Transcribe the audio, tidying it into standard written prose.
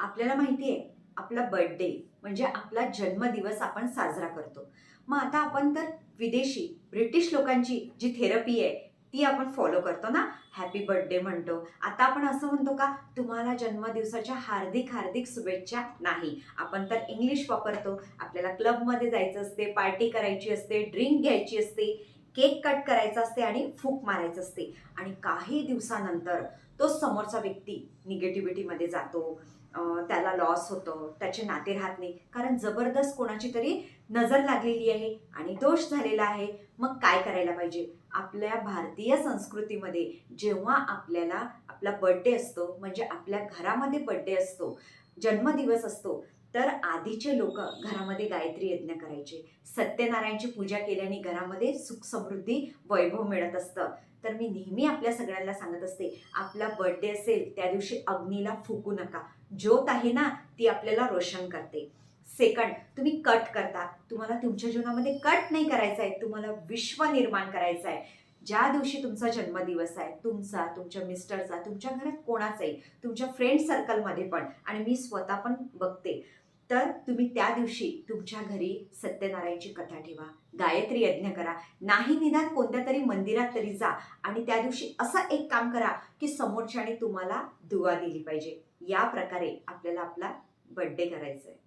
आपल्याला माहिती आहे आपला बर्थडे म्हणजे आपला जन्मदिवस आपण साजरा करतो. मग आता आपण तर विदेशी ब्रिटिश लोकांची जी थेरपी आहे ती आपण फॉलो करतो ना. हॅपी बर्थडे म्हणतो. आता आपण असं म्हणतो का तुम्हाला जन्मदिवसाच्या हार्दिक हार्दिक शुभेच्छा? नाही, आपण तर इंग्लिश वापरतो. आपल्याला क्लबमध्ये जायचं असते, पार्टी करायची असते, ड्रिंक घ्यायची असते, केक कट करायचा असते आणि फूक मारायचं असते. आणि काही दिवसानंतर तो समोरचा व्यक्ती निगेटिव्हिटीमध्ये जातो, त्याला लॉस होतं, त्याचे नाते राहत नाही, कारण जबरदस्त कोणाची तरी नजर लागलेली आहे आणि दोष झालेला आहे. मग काय करायला पाहिजे? आपल्या भारतीय संस्कृतीमध्ये जेव्हा आपल्याला आपला बर्थडे असतो, म्हणजे आपल्या घरामध्ये बर्थडे असतो, जन्मदिवस असतो, तर आधीचे लोक घरामध्ये गायत्री यज्ञ करायचे. सत्यनारायणची पूजा केल्याने घरामध्ये सुख समृद्धी वैभव मिळत असतं. तर मी नेहमी आपल्या सगळ्यांना सांगत असते, आपला बर्थडे असेल त्या दिवशी अग्नीला फुकू नका. ज्योत आहे ना, ती आपल्याला रोशन करते. सेकंड, तुम्ही कट करता. तुम्हाला तुमच्या जीवनामध्ये कट नाही करायचा आहे, तुम्हाला विश्व निर्माण करायचं आहे. ज्या दिवशी तुमचा जन्मदिवस आहे, तुमचा, तुमच्या मिस्टरचा, तुमच्या घरात कोणाचाही, तुमच्या फ्रेंड सर्कलमध्ये पण, आणि मी स्वतः पण बघते, तर तुम्ही त्या दिवशी तुमच्या घरी सत्यनारायणची कथा ठेवा, गायत्री यज्ञ करा. नाही निदान कोणत्या तरी मंदिरात तरी जा आणि त्या दिवशी असं एक काम करा की समोरच्याने तुम्हाला दुआ दिली पाहिजे. या प्रकारे आपल्याला आपला बर्थडे करायचा आहे.